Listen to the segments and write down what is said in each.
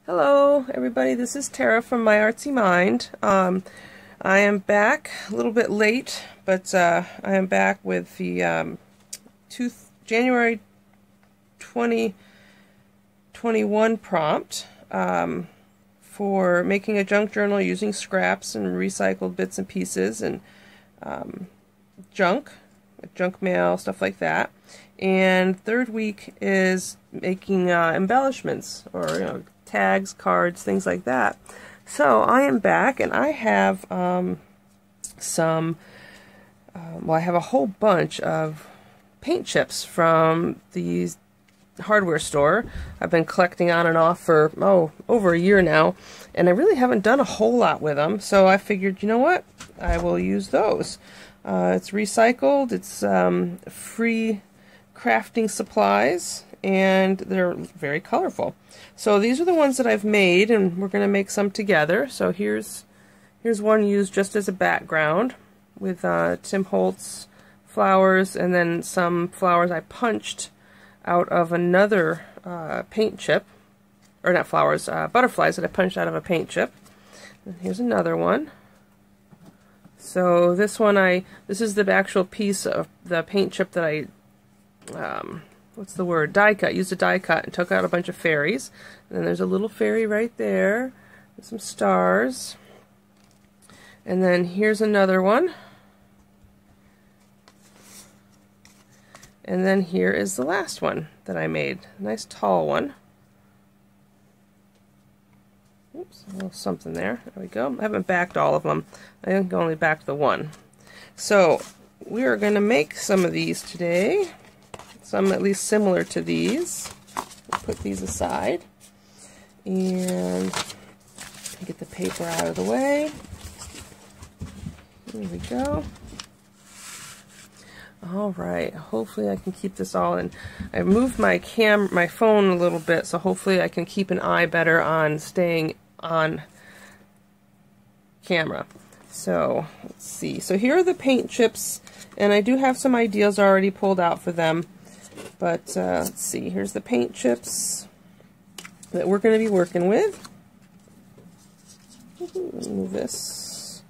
Hello everybody, this is Tara from My Artsy Mind. I am back a little bit late, but I am back with the January 2021 prompt for making a junk journal using scraps and recycled bits and pieces and junk mail, stuff like that. And third week is making embellishments, or tags, cards, things like that. So I am back, and I have I have a whole bunch of paint chips from the hardware store. I've been collecting on and off for over a year now, and I really haven't done a whole lot with them. So I figured, you know what, I will use those. It's recycled. It's free crafting supplies, and they're very colorful. So these are the ones that I've made, and we're going to make some together. So here's one used just as a background with Tim Holtz flowers, and then some flowers I punched out of another paint chip, or not flowers, butterflies that I punched out of a paint chip. And here's another one. So this one, this is the actual piece of the paint chip that I what's the word? Die cut. Used a die cut and took out a bunch of fairies. And then there's a little fairy right there with some stars. And then here's another one. And then here is the last one that I made. A nice tall one. Oops, a little something there. There we go. I haven't backed all of them. I think I only backed the one. So we are going to make some of these today. Some at least similar to these. We'll put these aside and get the paper out of the way. There we go. Alright, hopefully I can keep this all in. I moved my phone a little bit, so hopefully I can keep an eye better on staying on camera. So, let's see. So here are the paint chips, and I do have some ideas already pulled out for them. But let's see, here's the paint chips that we're going to be working with. Move this.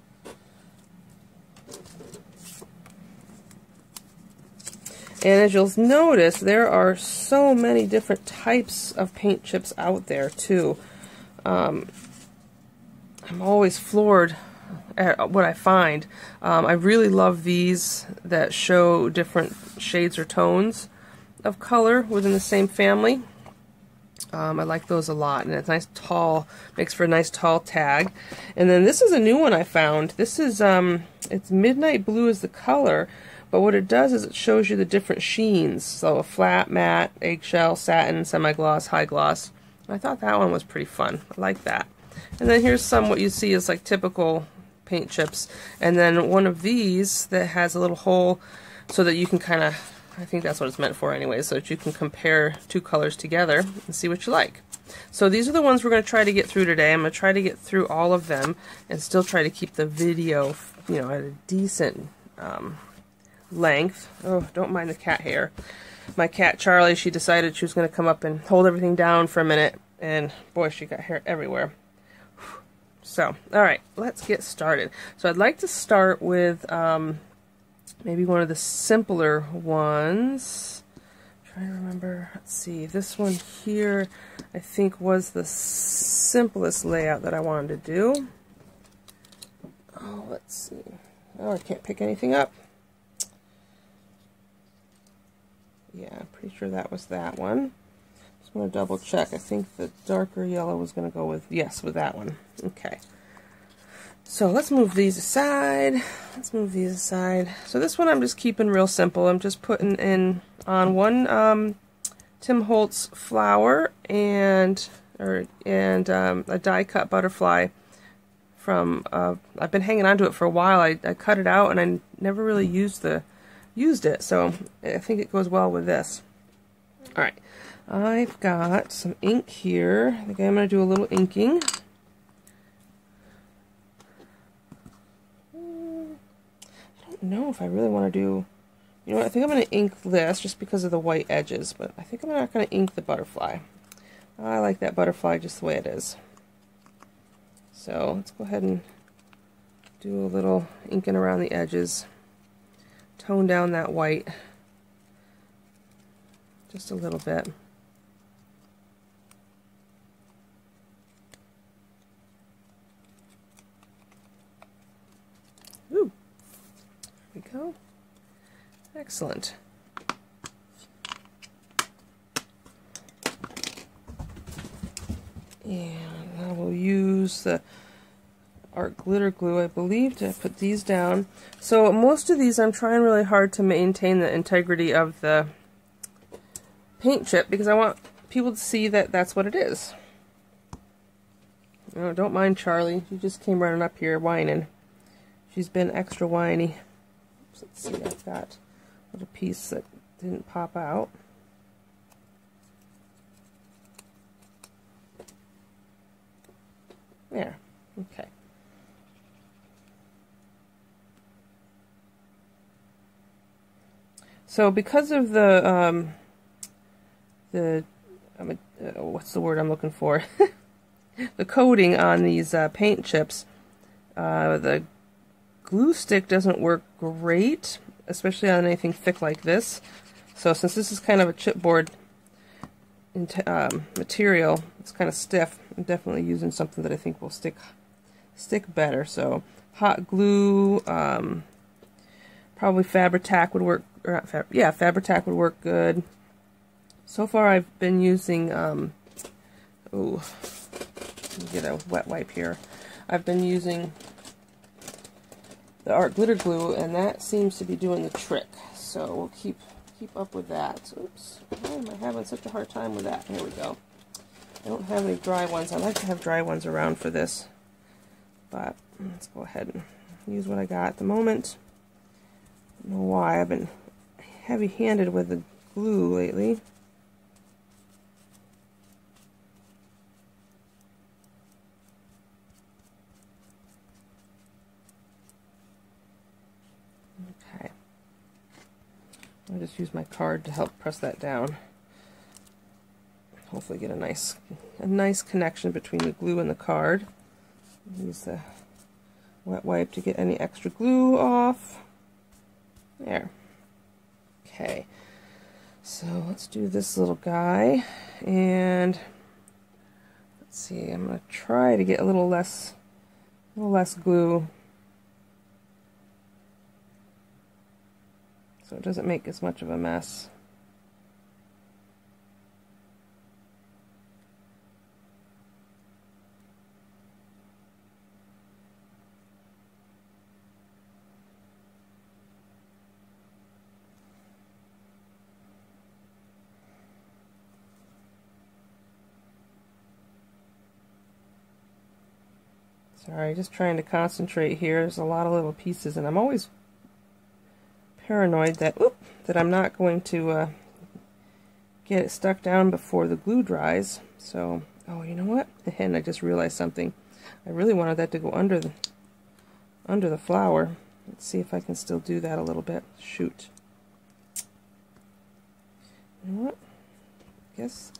And as you'll notice, there are so many different types of paint chips out there too. I'm always floored at what I find. I really love these that show different shades or tones of color within the same family. I like those a lot, and it's nice tall, makes for a nice tall tag. And then this is a new one I found. This is it's midnight blue is the color, but what it does is it shows you the different sheens. So a flat, matte, eggshell, satin, semi-gloss, high gloss. I thought that one was pretty fun. I like that. And then here's some what you see is like typical paint chips, and then one of these that has a little hole so that you can kind of, I think that's what it's meant for anyway, so that you can compare two colors together and see what you like. So these are the ones we're going to try to get through today. I'm going to try to get through all of them and still try to keep the video, at a decent length. Oh, don't mind the cat hair. My cat Charlie, she decided she was going to come up and hold everything down for a minute, and boy, she got hair everywhere. So, alright, let's get started. So I'd like to start with maybe one of the simpler ones. I'm trying to remember, let's see, this one here I think was the simplest layout that I wanted to do. Oh, let's see. Oh, I can't pick anything up. Yeah, I'm pretty sure that was that one. Just want to double check. I think the darker yellow was going to go with, yes, with that one. Okay. So let's move these aside. So this one I'm just keeping real simple. I'm just putting in on one Tim Holtz flower and a die cut butterfly from I've been hanging on to it for a while. I cut it out and I never really used it, so I think it goes well with this. All right, I've got some ink here. I think I'm going to do a little inking. I don't know if I really want to do, you know what, I think I'm going to ink this just because of the white edges, but I think I'm not going to ink the butterfly. I like that butterfly just the way it is. So let's go ahead and do a little inking around the edges. Tone down that white just a little bit. Ooh, there we go. Excellent. And I will use the art glitter glue, I believe, to put these down. So most of these I'm trying really hard to maintain the integrity of the paint chip because I want people to see that that's what it is. Oh, don't mind Charlie. She just came running up here whining. She's been extra whiny. So let's see, I've got a little piece that didn't pop out. There. Okay. So because of the what's the word I'm looking for? The coating on these paint chips, the glue stick doesn't work great, especially on anything thick like this. So since this is kind of a chipboard material, it's kind of stiff, I'm definitely using something that I think will stick better. So hot glue, probably Fabri-Tac would work. Or not yeah, Fabri-Tac would work good. So far I've been using, ooh, let me get a wet wipe here. I've been using the art glitter glue, and that seems to be doing the trick. So we'll keep up with that. Oops, why am I having such a hard time with that? Here we go. I don't have any dry ones. I like to have dry ones around for this, but let's go ahead and use what I got at the moment. I don't know why I've been heavy-handed with the glue lately. Okay. I'll just use my card to help press that down. Hopefully get a nice connection between the glue and the card. Use the wet wipe to get any extra glue off. There. Okay. So let's do this little guy, and let's see. I'm going to try to get a little less glue, so it doesn't make as much of a mess. Sorry, just trying to concentrate here. There's a lot of little pieces, and I'm always paranoid that I'm not going to get it stuck down before the glue dries. So, oh, you know what? And I just realized something. I really wanted that to go under the flower. Let's see if I can still do that a little bit. Shoot. You know what? I guess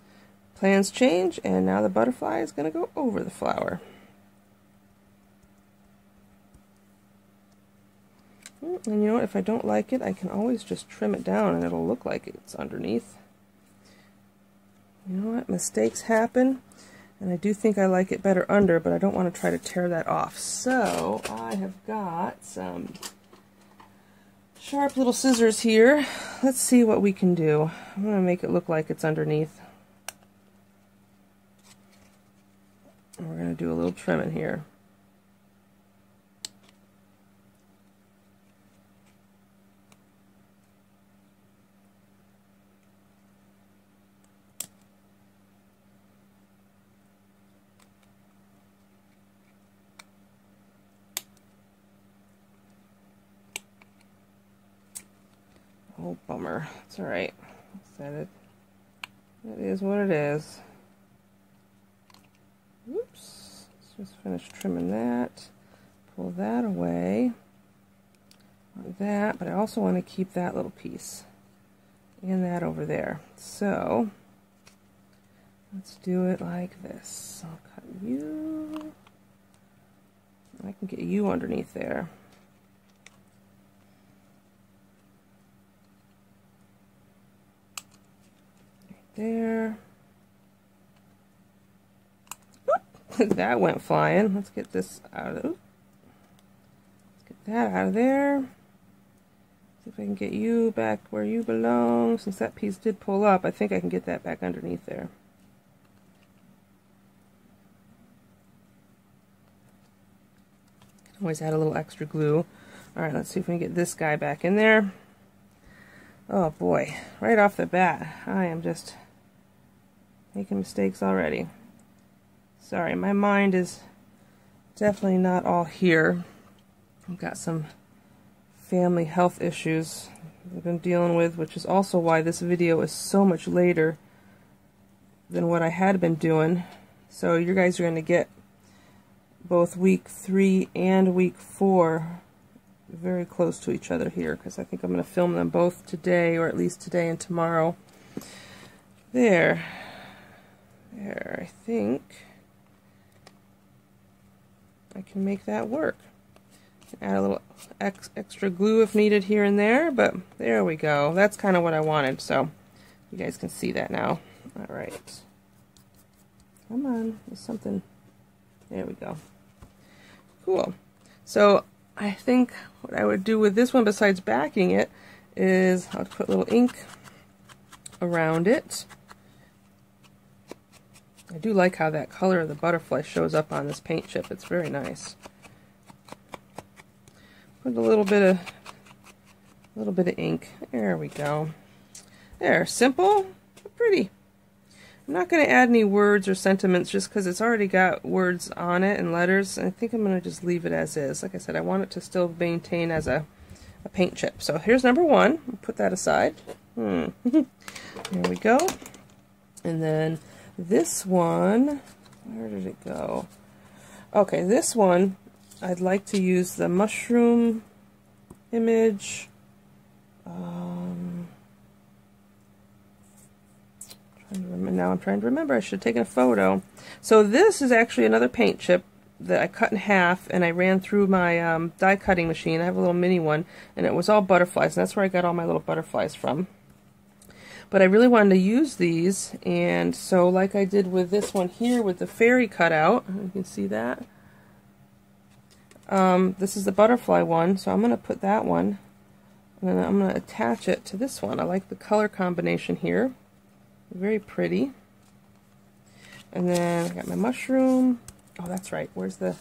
plans change, and now the butterfly is going to go over the flower. And you know what, if I don't like it, I can always just trim it down and it'll look like it's underneath. You know what, mistakes happen, and I do think I like it better under, but I don't want to try to tear that off. So I have got some sharp little scissors here. Let's see what we can do. I'm going to make it look like it's underneath. And we're going to do a little trimming here. Oh, bummer. It's alright. It is what it is. Oops. Let's just finish trimming that. Pull that away. Like that, but I also want to keep that little piece and that over there. So Let's do it like this. I'll cut you. I can get you underneath there. Right there. That went flying. Let's get this out of. Let's get that out of there. See if I can get you back where you belong. Since that piece did pull up, I think I can get that back underneath there. Always add a little extra glue. Alright, let's see if we can get this guy back in there. Oh boy, right off the bat, I am just making mistakes already. Sorry, my mind is definitely not all here. I've got some family health issues I've been dealing with, which is also why this video is so much later than what I had been doing. So you guys are going to get both week 3 and week 4 very close to each other here, because I think I'm going to film them both today, or at least today and tomorrow. There, I think I can make that work. Add a little extra glue if needed here and there, but there we go. That's kind of what I wanted, so you guys can see that now. Alright. Come on, there's something. There we go. Cool. So I think what I would do with this one, besides backing it, is I'll put a little ink around it. I do like how that color of the butterfly shows up on this paint chip. It's very nice. Put a little bit of ink. There we go. There, simple, but pretty. I'm not going to add any words or sentiments just because it's already got words on it and letters. I think I'm going to just leave it as is. Like I said, I want it to still maintain as a paint chip. So here's number 1. I'll put that aside. There we go. And then this one, where did it go? Okay, this one, I'd like to use the mushroom image. Now I'm trying to remember. I should have taken a photo. So this is actually another paint chip that I cut in half, and I ran through my die cutting machine. I have a little mini one, and it was all butterflies, and that's where I got all my little butterflies from. But I really wanted to use these, and so like I did with this one here with the fairy cutout, you can see that. This is the butterfly one, so I'm going to put that one, and then I'm going to attach it to this one. I like the color combination here. Very pretty. And then I got my mushroom. Oh, that's right. Where's the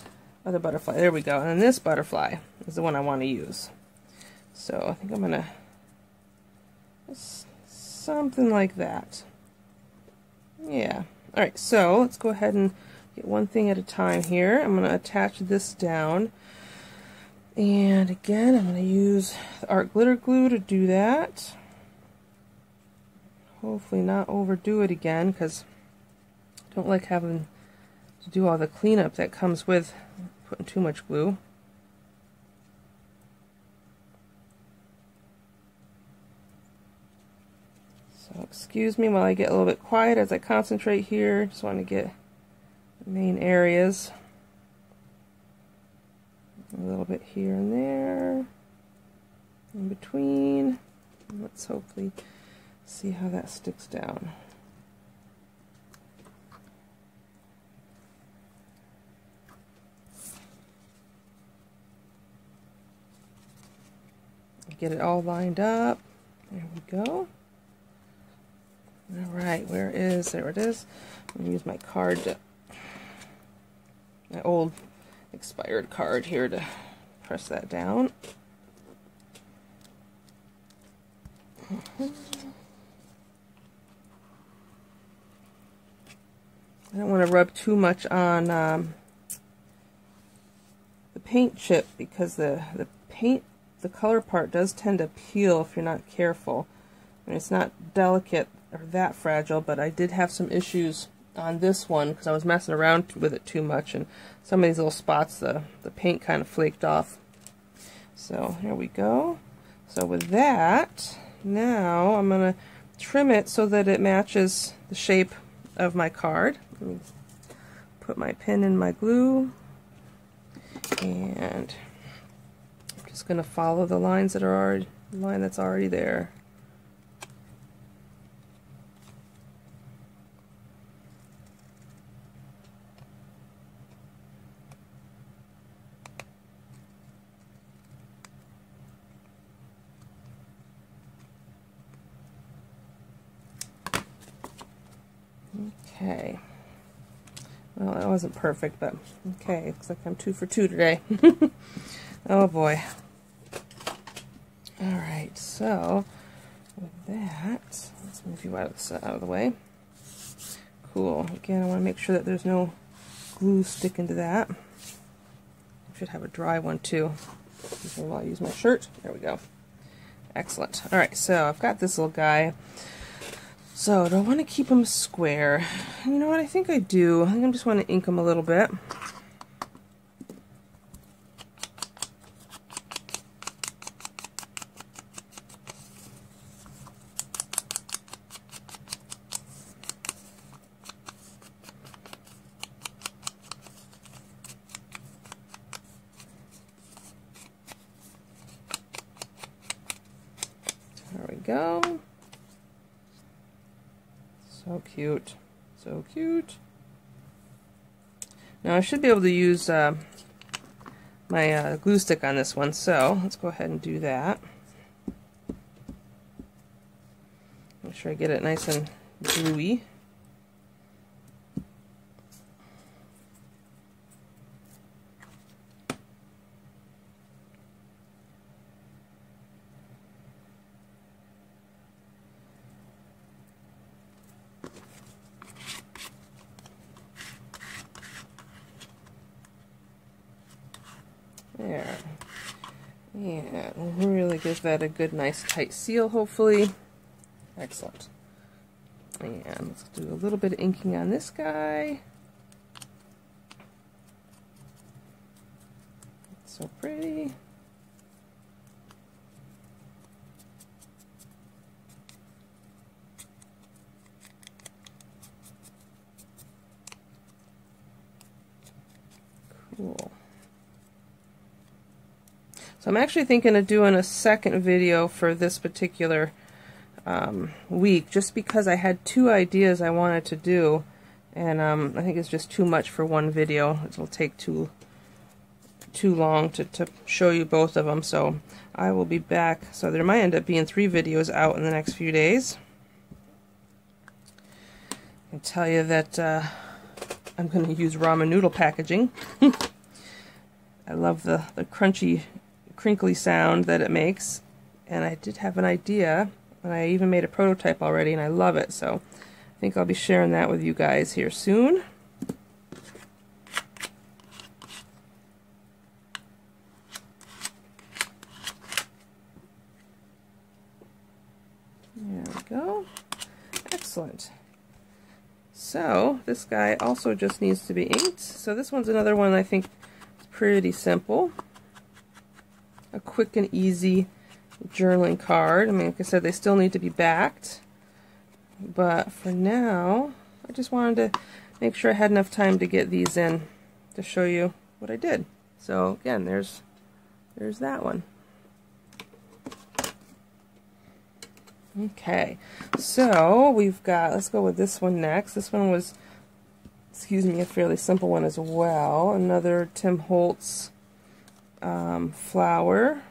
other butterfly? There we go. And then this butterfly is the one I want to use. So I think I'm going to... something like that. Yeah. Alright, so let's go ahead and get one thing at a time here. I'm going to attach this down. And again, I'm going to use the art glitter glue to do that. Hopefully not overdo it again, because I don't like having to do all the cleanup that comes with putting too much glue. So excuse me while I get a little bit quiet as I concentrate here. Just want to get the main areas. A little bit here and there, in between. Let's hopefully see how that sticks down. Get it all lined up. There we go. Alright, there it is. I'm going to use my card, my old expired card here, to press that down. I don't want to rub too much on the paint chip, because the color part does tend to peel if you're not careful. And it's not delicate or that fragile, but I did have some issues on this one because I was messing around with it too much, and some of these little spots, the paint kind of flaked off. So here we go. So with that, now I'm going to trim it so that it matches the shape of my card. Let me put my pen in my glue, and I'm just going to follow the lines that are already, the line that's already there. Okay. Well, that wasn't perfect, but okay. Looks like I'm 2 for 2 today. Oh boy. Alright, so with that, let's move you out of the way. Cool. Again, I want to make sure that there's no glue sticking to that. I should have a dry one too. While I use my shirt. There we go. Excellent. Alright, so I've got this little guy. So, do I want to keep them square? You know what, I think I do. I think I just want to ink them a little bit. There we go. So cute. So cute. Now I should be able to use my glue stick on this one, so let's go ahead and do that. Make sure I get it nice and gluey. There. And we'll really give that a good, nice, tight seal, hopefully. Excellent. And let's do a little bit of inking on this guy. It's so pretty. Cool. So I'm actually thinking of doing a second video for this particular week, just because I had 2 ideas I wanted to do, and I think it's just too much for one video. It'll take too long to show you both of them, so I will be back. So there might end up being 3 videos out in the next few days. I can tell you that I'm going to use ramen noodle packaging. I love the crunchy, crinkly sound that it makes, and I did have an idea, and I even made a prototype already, and I love it, so I think I'll be sharing that with you guys here soon. There we go. Excellent. So this guy also just needs to be inked. So this one's another one I think is pretty simple. A quick and easy journaling card. I mean, like I said, they still need to be backed, but for now I just wanted to make sure I had enough time to get these in to show you what I did. So again, there's that one. Okay, so we've got, let's go with this one next. This one was, excuse me, a fairly simple one as well. Another Tim Holtz flower,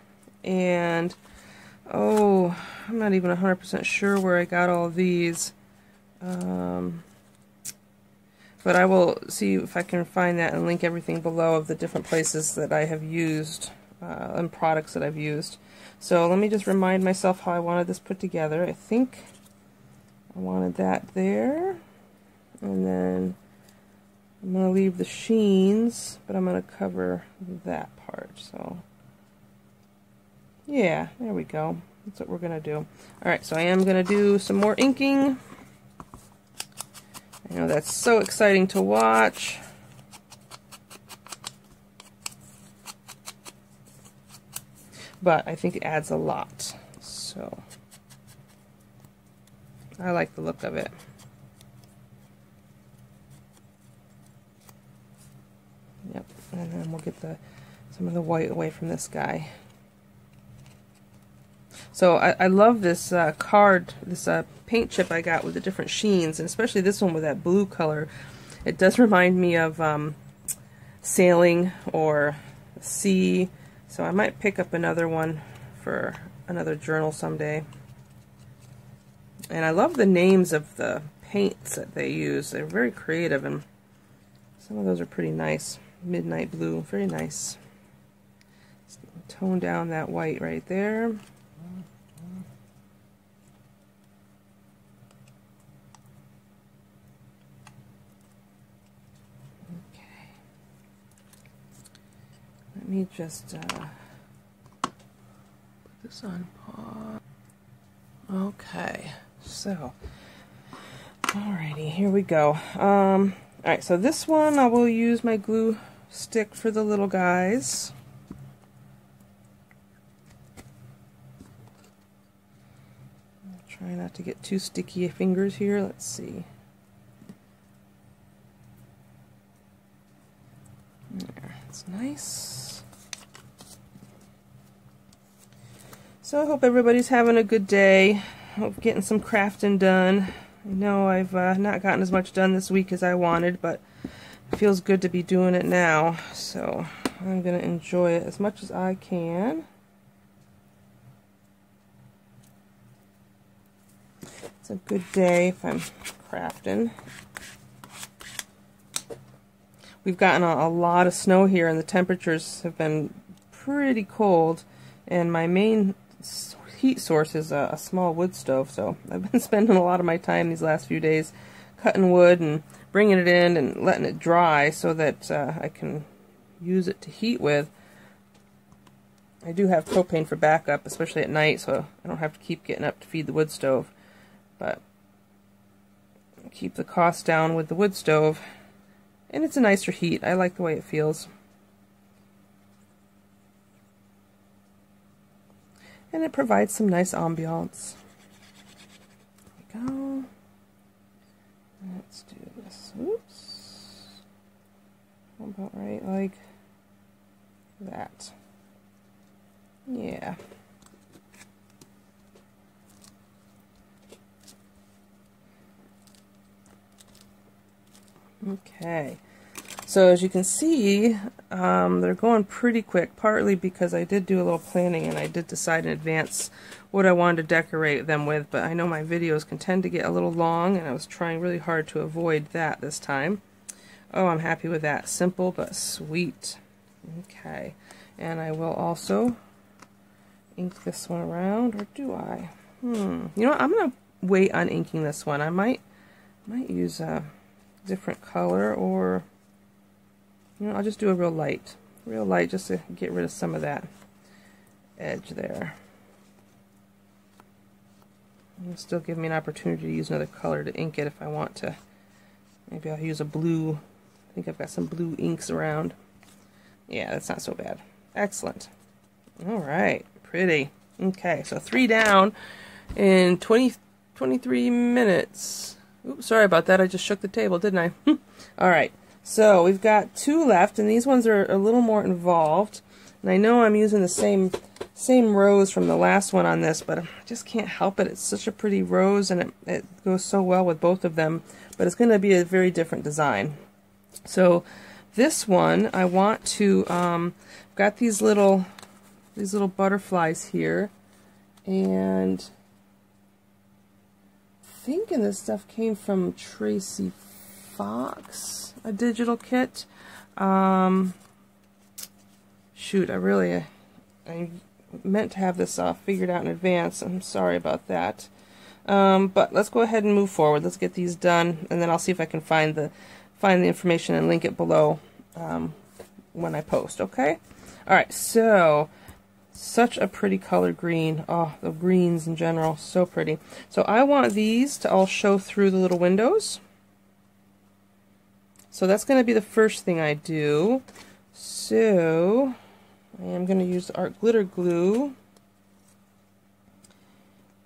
and oh, I'm not even 100% sure where I got all these, but I will see if I can find that and link everything below of the different places that I have used and products that I've used. So let me just remind myself how I wanted this put together. I think I wanted that there, and then I'm going to leave the sheens, but I'm going to cover that part. So yeah, there we go. That's what we're going to do. Alright, so I am going to do some more inking. I know that's so exciting to watch. But I think it adds a lot. So I like the look of it. and then we'll get some of the white away from this guy. So I love this this paint chip I got with the different sheens, and especially this one with that blue color. It does remind me of sailing or sea, so I might pick up another one for another journal someday. And I love the names of the paints that they use. They're very creative, and some of those are pretty nice. Midnight blue, very nice. Let's tone down that white right there. Let me just put this on pause. Okay, so, alrighty, here we go. Alright, so this one I will use my glue stick for the little guys. Try not to get too sticky fingers here. Let's see. There, it's nice. So I hope everybody's having a good day. Hope getting some crafting done. I know I've not gotten as much done this week as I wanted, but it feels good to be doing it now. So I'm going to enjoy it as much as I can. It's a good day if I'm crafting. We've gotten a lot of snow here, and the temperatures have been pretty cold, and my main heat source is a small wood stove, so I've been spending a lot of my time these last few days cutting wood and bringing it in and letting it dry so that I can use it to heat with. I do have propane for backup, especially at night, so I don't have to keep getting up to feed the wood stove, but keep the cost down with the wood stove, and it's a nicer heat. I like the way it feels. And it provides some nice ambiance. There we go. Let's do this. Oops. About right like that. Yeah. Okay. So as you can see, they're going pretty quick, partly because I did do a little planning and I did decide in advance what I wanted to decorate them with, but I know my videos can tend to get a little long, and I was trying really hard to avoid that this time. Oh, I'm happy with that. Simple but sweet. Okay. And I will also ink this one around, or do I? You know what? I'm going to wait on inking this one. I might use a different color, or you know, I'll just do a real light just to get rid of some of that edge there. It'll still give me an opportunity to use another color to ink it if I want to. Maybe I'll use a blue. I think I've got some blue inks around. Yeah, that's not so bad. Excellent. Alright, pretty. Okay, so 3 down in 23 minutes. Oops, sorry about that. I just shook the table, didn't I? Alright. So we've got 2 left, and these ones are a little more involved. And I know I'm using the same rose from the last one on this, but I just can't help it. It's such a pretty rose, and it goes so well with both of them. But it's going to be a very different design. So this one, I want to got these little butterflies here, and I'm thinking this stuff came from Tracy Fox, a digital kit. Shoot, I meant to have this figured out in advance. I'm sorry about that. But let's go ahead and move forward. Let's get these done, and then I'll see if I can find the information and link it below when I post. Okay. All right. So, such a pretty color green. Oh, the greens in general, so pretty. So I want these to all show through the little windows. So that's going to be the first thing I do. So I am going to use the art glitter glue,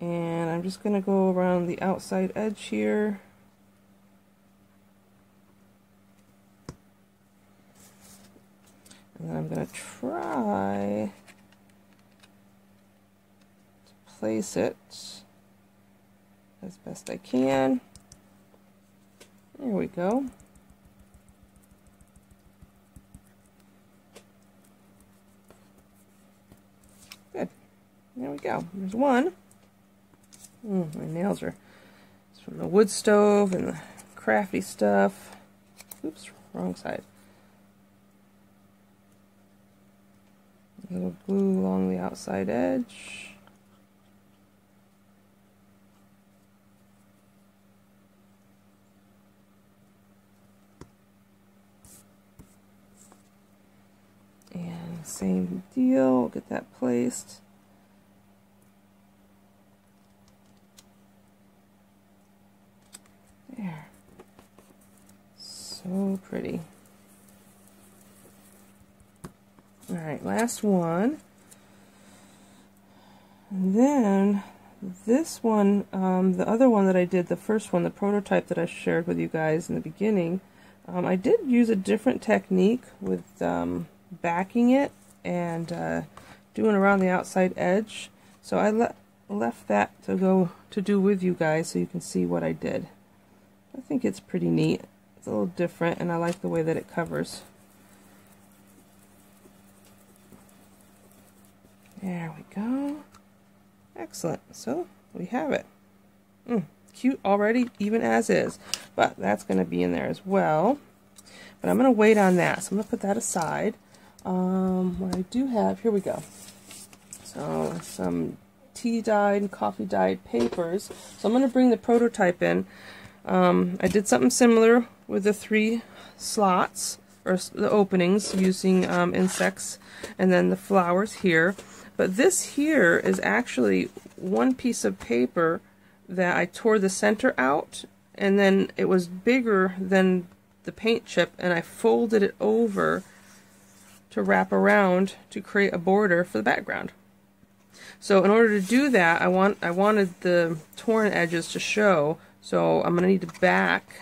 and I'm just going to go around the outside edge here. And then I'm going to try to place it as best I can. There we go. Good. There we go. There's one. My nails are from the wood stove and the crafty stuff. Oops, wrong side. A little glue along the outside edge. And same deal, we'll get that placed. There. So pretty. Alright, last one. And then this one, the other one that I did, the first one, the prototype that I shared with you guys in the beginning, I did use a different technique with backing it and doing around the outside edge. So I left that to do with you guys so you can see what I did. I think it's pretty neat. It's a little different and I like the way that it covers. There we go. Excellent. So we have it. Cute already, even as is. But that's going to be in there as well. But I'm going to wait on that. So I'm going to put that aside. What I do have, here we go. So some tea dyed and coffee dyed papers. So I'm going to bring the prototype in. I did something similar with the 3 slots, or the openings, using insects, and then the flowers here. But this here is actually one piece of paper that I tore the center out, and then it was bigger than the paint chip, and I folded it over to wrap around to create a border for the background. So in order to do that, I wanted the torn edges to show, so I'm going to need to back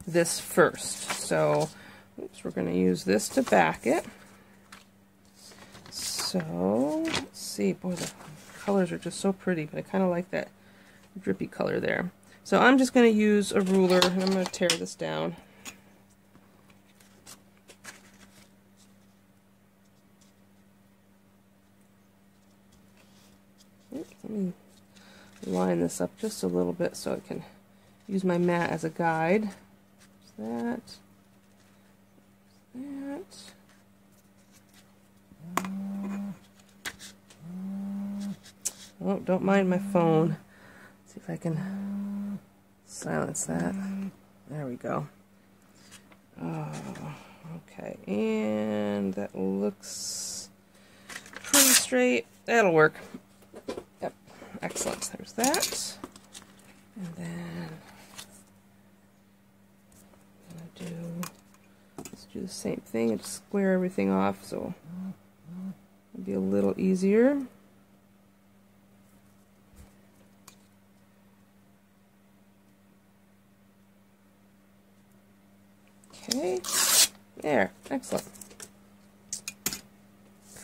this first. So oops, we're going to use this to back it. So let's see, boy, the colors are just so pretty, but I kind of like that drippy color there. So I'm just going to use a ruler and I'm going to tear this down. Oops, let me line this up just a little bit so I can use my mat as a guide. There's that. Oh, don't mind my phone. Let's see if I can silence that. There we go. Oh, okay, and that looks pretty straight. That'll work. Yep, excellent. There's that. And then I'm gonna let's do the same thing and just square everything off so it'll be a little easier. Okay, there, excellent.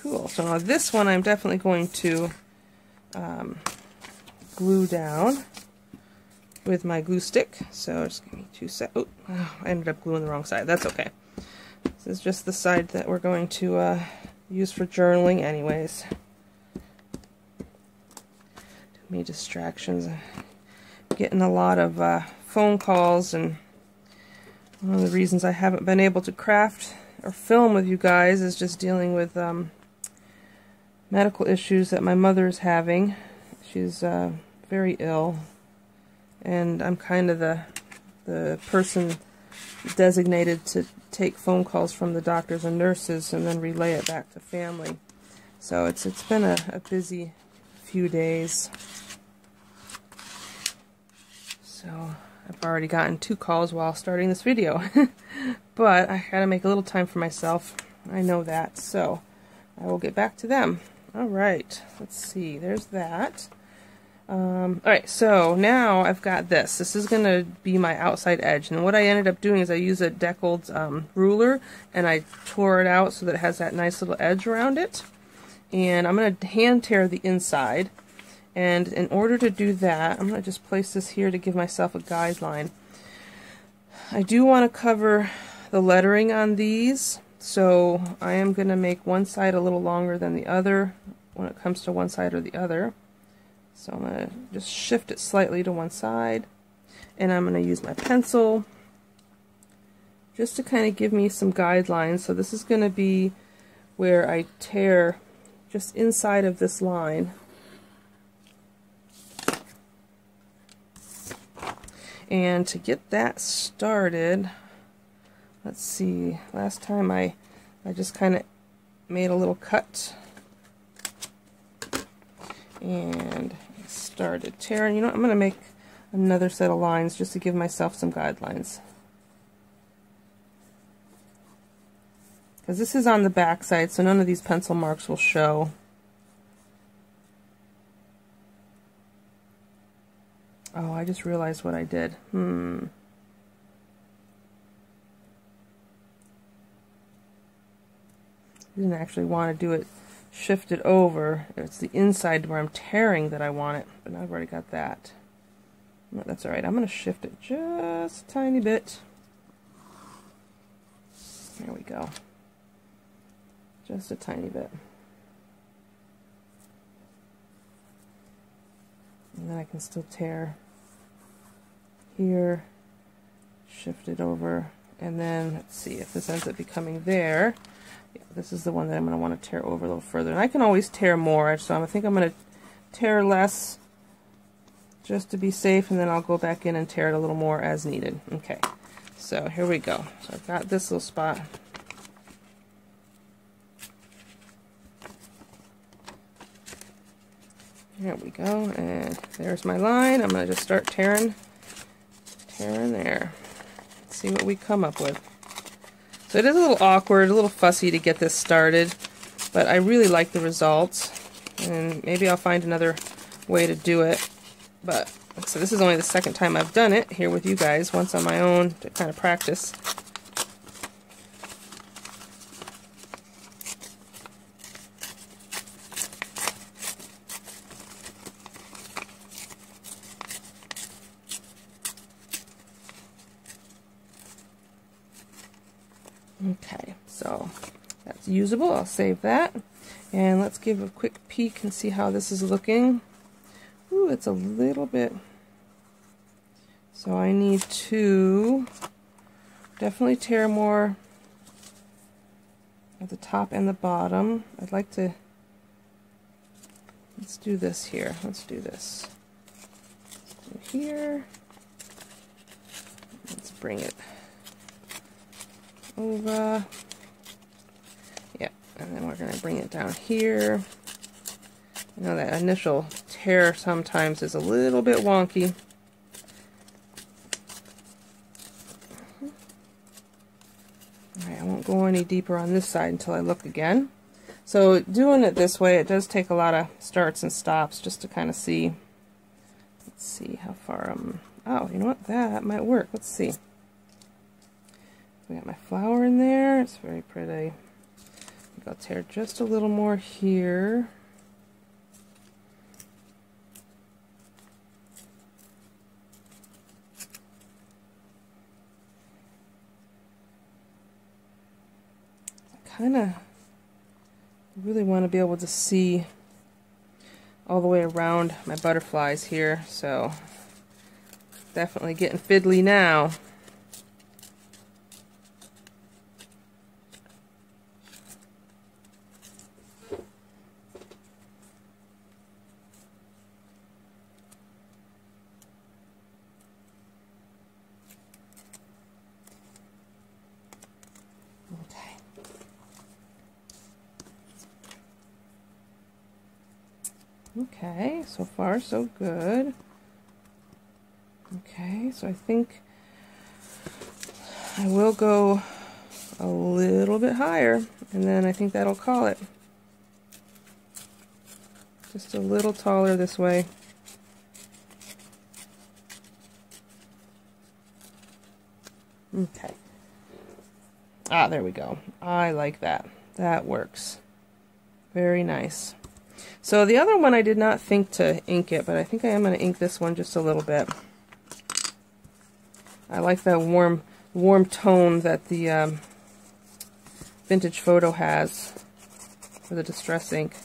Cool, so now this one I'm definitely going to glue down with my glue stick. So just give me 2 seconds. Oh, I ended up gluing the wrong side. That's okay. This is just the side that we're going to use for journaling anyways. Too many distractions. Getting a lot of phone calls, and one of the reasons I haven't been able to craft or film with you guys is just dealing with medical issues that my mother is having. She's very ill, and I'm kind of the person designated to take phone calls from the doctors and nurses and then relay it back to family. So it's been a busy few days. So I've already gotten 2 calls while starting this video. But I gotta make a little time for myself. I know that. So I will get back to them. Alright, let's see. There's that. Alright, so now I've got this. This is going to be my outside edge. And what I ended up doing is I used a deckled ruler and I tore it out so that it has that nice little edge around it. And I'm going to hand tear the inside. And in order to do that, I'm going to just place this here to give myself a guideline. I do want to cover the lettering on these, so I am going to make one side a little longer than the other when it comes to one side or the other. So I'm going to just shift it slightly to one side, and I'm going to use my pencil just to kind of give me some guidelines. So this is going to be where I tear just inside of this line. And to get that started, let's see, last time I just kind of made a little cut and started tearing. You know what, I'm going to make another set of lines just to give myself some guidelines. Because this is on the back side, so none of these pencil marks will show. Oh, I just realized what I did. Didn't actually want to do it shifted over. It's the inside where I'm tearing that I want it, but I've already got that. No, that's alright. I'm going to shift it just a tiny bit. There we go. Just a tiny bit. And then I can still tear here, shift it over, and then let's see if this ends up becoming there. Yeah, this is the one that I'm going to want to tear over a little further. And I can always tear more, so I think I'm going to tear less just to be safe, and then I'll go back in and tear it a little more as needed. Okay, so here we go. So I've got this little spot. There we go, and there's my line. I'm going to just start tearing there. Let's see what we come up with. So it is a little awkward, a little fussy to get this started, but I really like the results, and maybe I'll find another way to do it. But so this is only the second time I've done it here with you guys, once on my own to kind of practice. Okay, so that's usable. I'll save that. And let's give a quick peek and see how this is looking. Ooh, it's a little bit... So I need to definitely tear more at the top and the bottom. I'd like to... Let's do this here. Let's do this. Let's do here. Let's bring it over. Yeah, and then we're going to bring it down here. You know, that initial tear sometimes is a little bit wonky. Alright, I won't go any deeper on this side until I look again. So doing it this way, it does take a lot of starts and stops just to kind of see. Let's see how far oh, you know what? That might work. Let's see. We got my flower in there. It's very pretty. I think I'll tear just a little more here. I kind of really want to be able to see all the way around my butterflies here, so definitely getting fiddly now. Okay, so far so good. Okay, so I think I will go a little bit higher, and then I think that'll call it. Just a little taller this way. Okay. Ah, there we go. I like that. That works. Very nice. So the other one I did not think to ink it, but I think I am going to ink this one just a little bit. I like that warm tone that the Vintage Photo has for the Distress ink.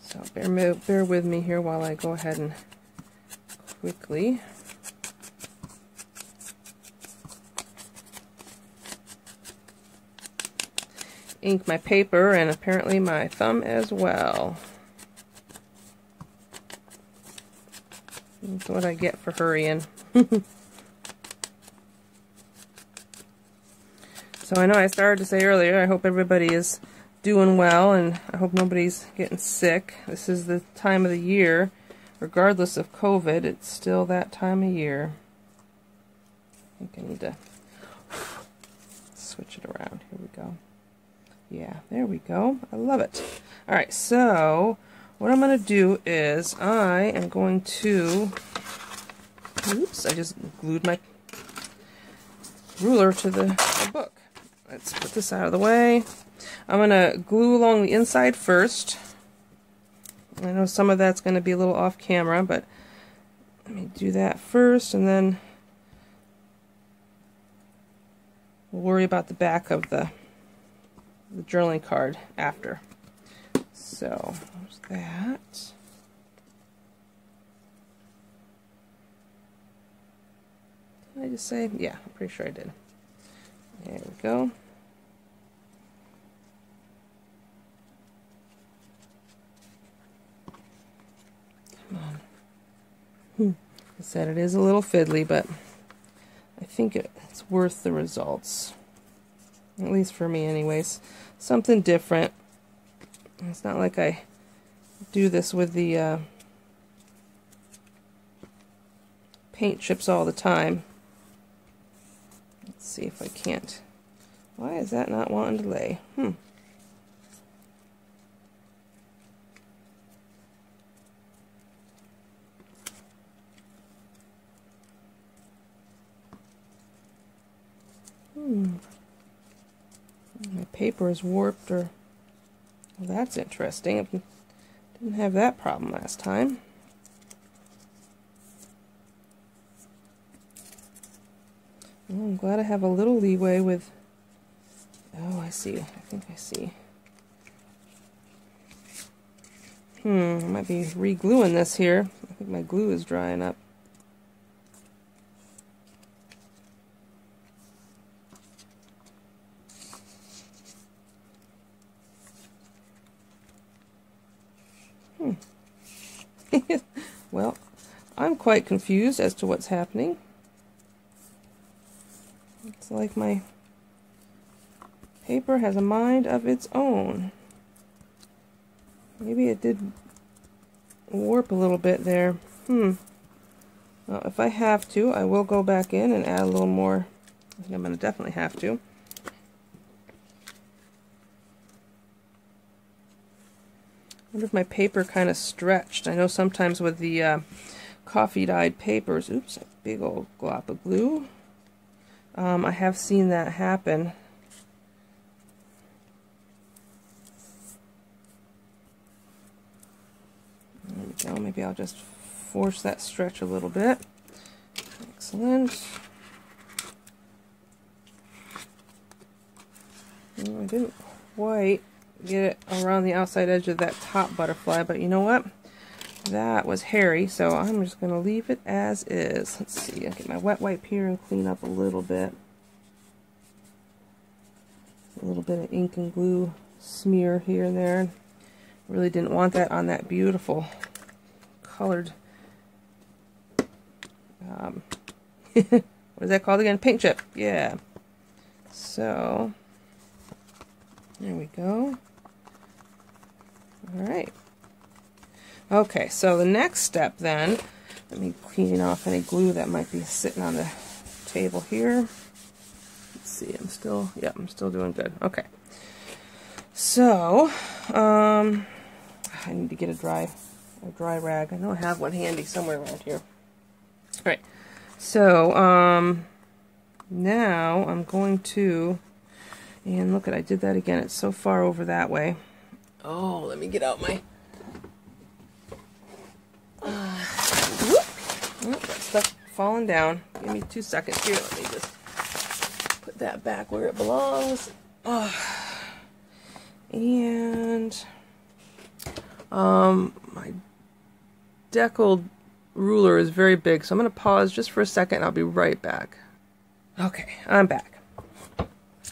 So bear with me here while I go ahead and quickly ink my paper and apparently my thumb as well. That's what I get for hurrying. So I know I started to say earlier, I hope everybody is doing well and I hope nobody's getting sick. This is the time of the year, regardless of COVID, it's still that time of year. I think I need to switch it around. Here we go. Yeah, there we go. I love it. Alright, so what I'm going to do is I am going to... Oops, I just glued my ruler to the book. Let's put this out of the way. I'm going to glue along the inside first. I know some of that's going to be a little off camera, but let me do that first, and then we'll worry about the back of the journaling card after. So, there's that. Did I just say? Yeah, I'm pretty sure I did. There we go. Come on. I said it is a little fiddly, but I think it's worth the results. At least for me anyways. Something different. It's not like I do this with the paint chips all the time. Let's see if I can't. Why is that not wanting to lay? My paper is warped, or well, that's interesting. I didn't have that problem last time. Well, I'm glad I have a little leeway with... Oh, I see. I think I see. I might be re-gluing this here. I think my glue is drying up. Well, I'm quite confused as to what's happening. It's like my paper has a mind of its own. Maybe it did warp a little bit there. Well, if I have to, I will go back in and add a little more. I think I'm going to definitely have to. I wonder if my paper kind of stretched. I know sometimes with the coffee-dyed papers, oops, a big old glop of glue. I have seen that happen. There we go. Maybe I'll just force that stretch a little bit. Excellent. I didn't quite get it around the outside edge of that top butterfly, but you know what? That was hairy, so I'm just going to leave it as is. Let's see, I'll get my wet wipe here and clean up a little bit. A little bit of ink and glue smear here and there. Really didn't want that on that beautiful colored, what is that called again? Paint chip, yeah. So, there we go. Alright. Okay, so the next step then, Let me clean off any glue that might be sitting on the table here. Let's see, I'm still doing good. Okay. So, I need to get a dry rag. I know I have one handy somewhere around here. All right. So, now I'm going to, and look at, I did that again. It's so far over that way. Oh, let me get out my, whoop, that stuff falling down. Give me 2 seconds here. Let me just put that back where it belongs. And my deckled ruler is very big, so I'm going to pause just for a second and I'll be right back. Okay, I'm back.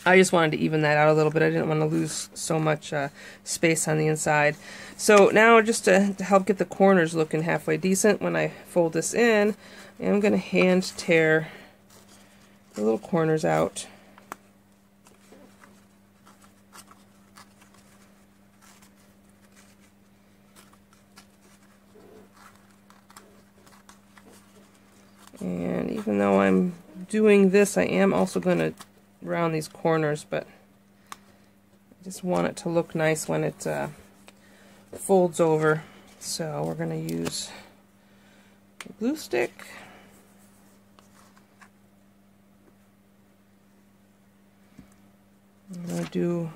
I just wanted to even that out a little bit. I didn't want to lose so much space on the inside. So now, just to help get the corners looking halfway decent, when I fold this in, I'm going to hand tear the little corners out. And even though I'm doing this, I am also going to round these corners, but I just want it to look nice when it folds over. So we're going to use a glue stick. I'm going to do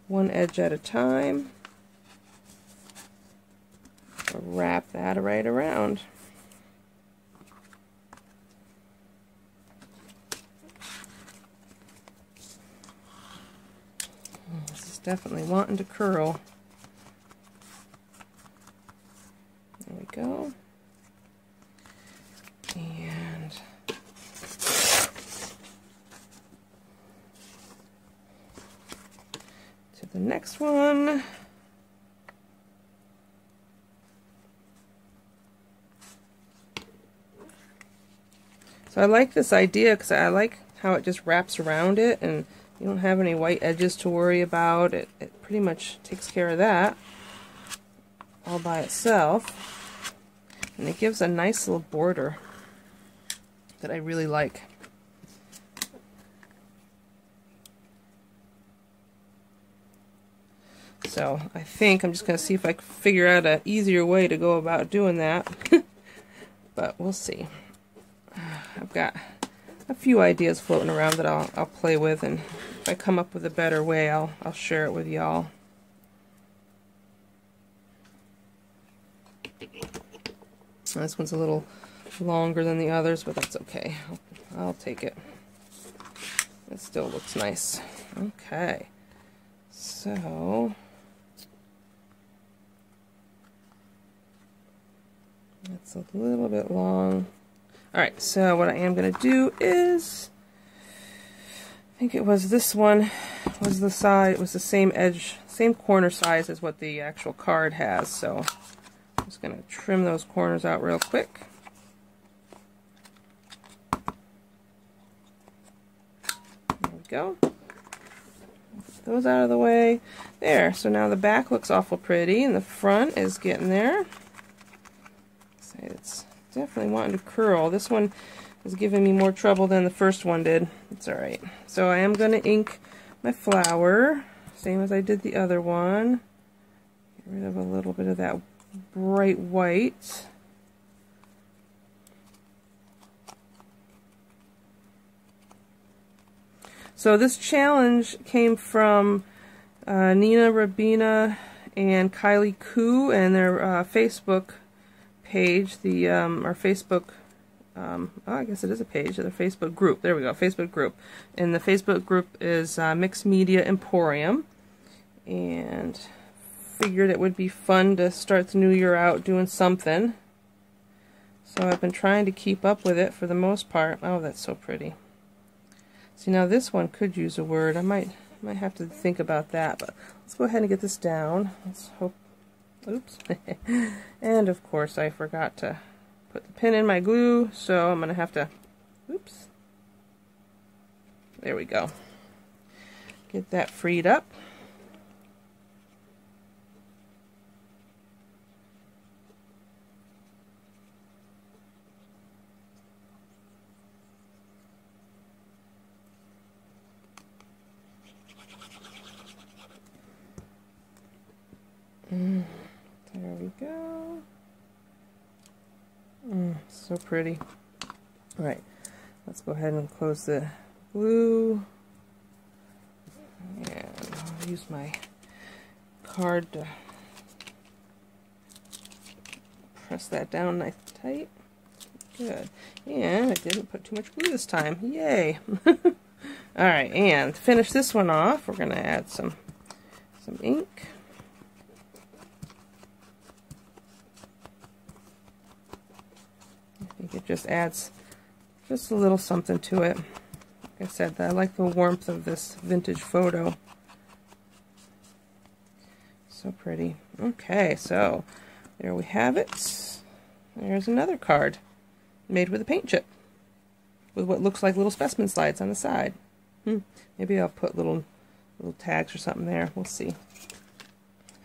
one edge at a time. Wrap that right around. This is definitely wanting to curl. There we go. And to the next one. So I like this idea because I like how it just wraps around it and you don't have any white edges to worry about. It pretty much takes care of that all by itself. And it gives a nice little border that I really like. So I think I'm just going to see if I can figure out an easier way to go about doing that. But we'll see. I've got a few ideas floating around that I'll play with, and if I come up with a better way, I'll share it with y'all. This one's a little longer than the others, but that's okay. I'll take it. It still looks nice. Okay, so that's a little bit long. Alright, so what I am going to do is, I think it was this one, was the side, it was the same edge, same corner size as what the actual card has, so I'm just going to trim those corners out real quick. There we go. Get those out of the way. There, so now the back looks awful pretty, and the front is getting there. So it's definitely wanting to curl. This one is giving me more trouble than the first one did. It's alright. So I am going to ink my flower, same as I did the other one. Get rid of a little bit of that bright white. So this challenge came from Nina, Ribena, and Kylie and their Facebook page, our Facebook, I guess it is a page, their Facebook group. There we go, Facebook group. And the Facebook group is Mixed Media Emporium. And figured it would be fun to start the new year out doing something. So I've been trying to keep up with it for the most part. Oh, that's so pretty. See, now this one could use a word. I might have to think about that, but let's go ahead and get this down. Let's hope. Oops. And of course I forgot to put the pin in my glue, so I'm going to have to, oops. There we go. Get that freed up. go. So pretty. All right, let's go ahead and close the glue. And I'll use my card to press that down nice and tight. Good. And I didn't put too much glue this time. Yay! Alright, and to finish this one off, we're going to add some ink. I think it just adds just a little something to it. Like I said, I like the warmth of this vintage photo. So pretty. Okay, so there we have it. There's another card made with a paint chip with what looks like little specimen slides on the side. Maybe I'll put little tags or something there. We'll see.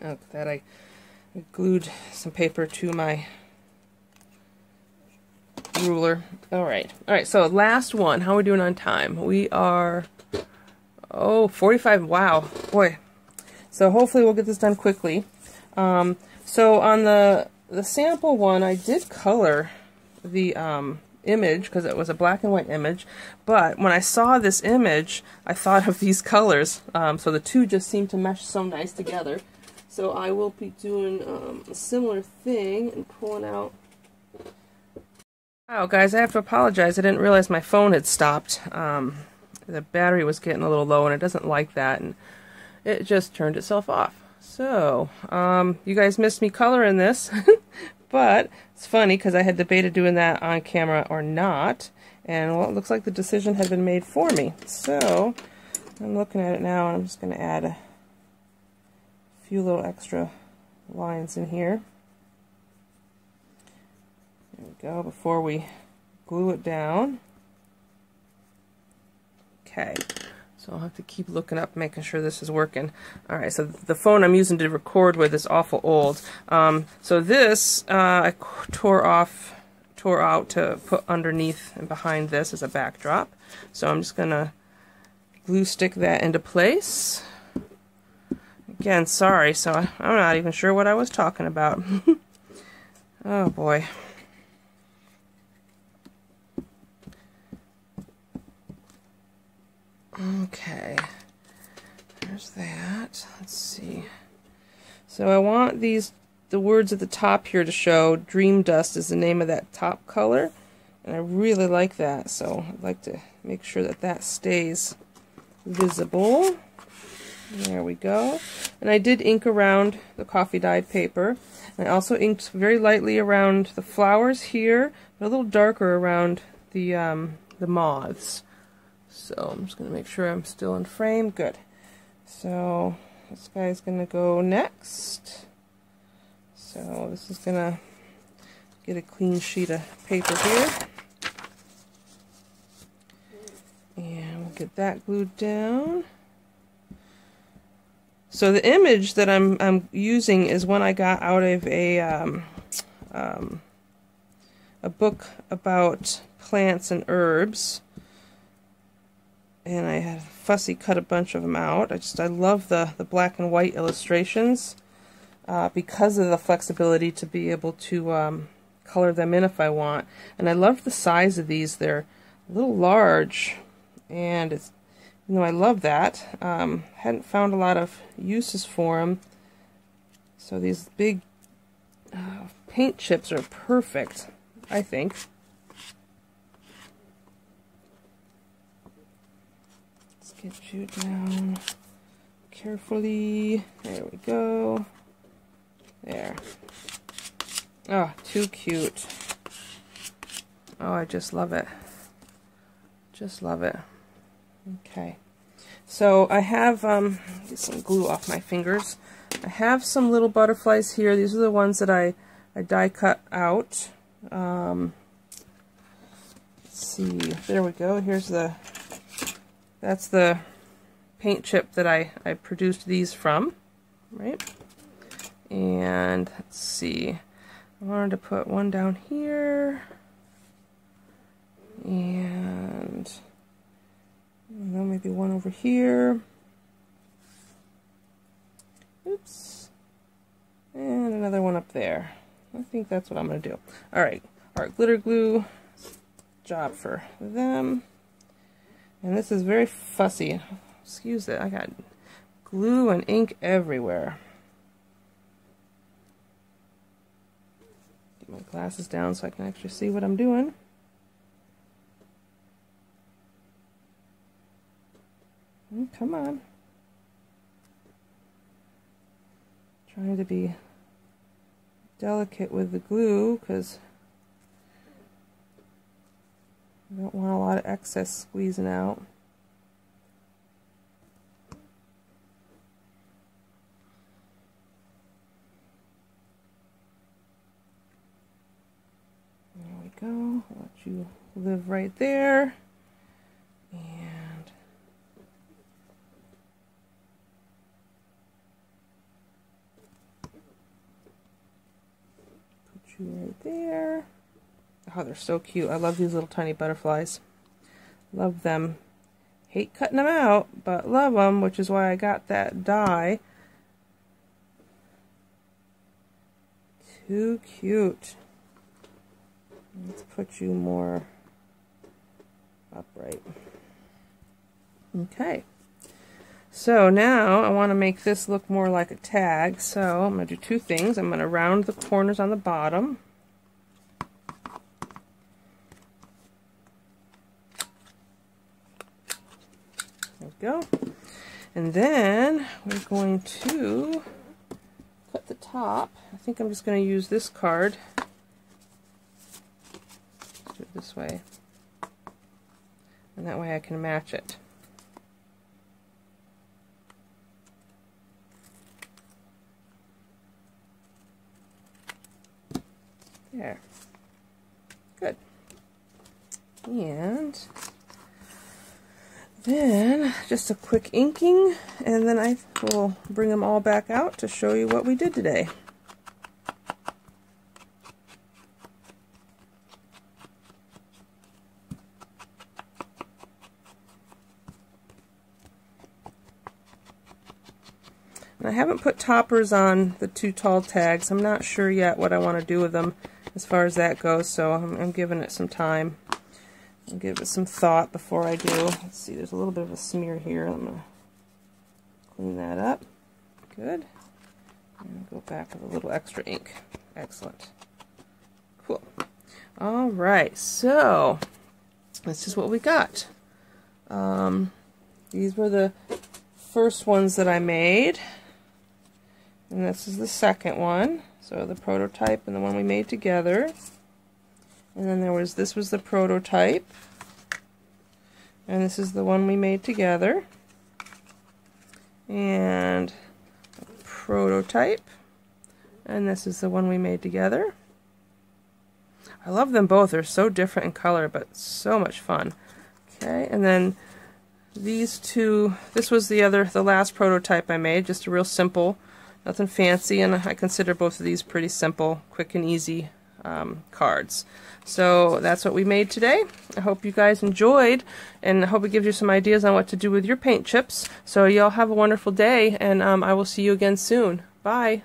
Oh, that I glued some paper to my ruler. Alright, so last one. How are we doing on time? We are, 45. Wow, boy. So hopefully we'll get this done quickly. So on the sample one, I did color the image because it was a black and white image, but when I saw this image, I thought of these colors. So the two just seem to mesh so nice together. So I will be doing a similar thing and pulling out. Wow, guys, I have to apologize. I didn't realize my phone had stopped. The battery was getting a little low, and it doesn't like that, and it just turned itself off. So, you guys missed me coloring this, but it's funny because I had debated doing that on camera or not, and well, it looks like the decision had been made for me. So, I'm looking at it now, and I'm just going to add a few little extra lines in here. There we go, before we glue it down. Okay. So I'll have to keep looking up, making sure this is working. Alright, so the phone I'm using to record with is awful old. So this, I tore out to put underneath and behind this as a backdrop. So I'm just going to glue stick that into place. Again, sorry, so I'm not even sure what I was talking about. Oh boy. Okay, there's that. Let's see. So I want the words at the top here to show. Dream Dust is the name of that top color, and I really like that, so I'd like to make sure that that stays visible. There we go. And I did ink around the coffee dyed paper. And I also inked very lightly around the flowers here, but a little darker around the moths. So I'm just going to make sure I'm still in frame. Good. So this guy's going to go next. So this is going to get a clean sheet of paper here. And we'll get that glued down. So the image that I'm using is one I got out of a book about plants and herbs. And I had fussy cut a bunch of them out. I love the black and white illustrations because of the flexibility to be able to color them in if I want. And I love the size of these. They're a little large, and it's, you know, I love that. Hadn't found a lot of uses for them. So these big paint chips are perfect, I think. Get you down carefully. There we go. There. Oh, too cute. Oh, I just love it. Just love it. Okay. So I have, get some glue off my fingers. I have some little butterflies here. These are the ones that I die cut out. Let's see. There we go. Here's the... That's the paint chip that I produced these from, right? And let's see, I wanted to put one down here, and maybe one over here. Oops. And another one up there. I think that's what I'm going to do. Alright, art glitter glue, job for them. And this is very fussy. Excuse it, I got glue and ink everywhere. Get my glasses down so I can actually see what I'm doing. Come on. Trying to be delicate with the glue because I don't want a lot of excess squeezing out. There we go. I'll let you live right there. And put you right there. Oh, they're so cute. I love these little tiny butterflies. Love them. Hate cutting them out, but love them, which is why I got that die. Too cute. Let's put you more upright. Okay. So now I want to make this look more like a tag. So I'm going to do two things. I'm going to round the corners on the bottom. There we go. And then we're going to cut the top. I think I'm just going to use this card. Do it this way. And that way I can match it. There. Good. And then just a quick inking, and then I will bring them all back out to show you what we did today. And I haven't put toppers on the two tall tags. I'm not sure yet what I want to do with them as far as that goes, so I'm giving it some time. I'll give it some thought before I do. Let's see, there's a little bit of a smear here. I'm going to clean that up. Good. And go back with a little extra ink. Excellent. Cool. Alright, so this is what we got. These were the first ones that I made. And this is the second one. So the prototype and the one we made together. And then this was the prototype. And this is the one we made together. And a prototype. And this is the one we made together. I love them both. They're so different in color, but so much fun. Okay, and then these two, this was the last prototype I made, just a real simple, nothing fancy, and I consider both of these pretty simple, quick and easy cards. So that's what we made today. I hope you guys enjoyed, and I hope it gives you some ideas on what to do with your paint chips. So y'all have a wonderful day, and I will see you again soon. Bye.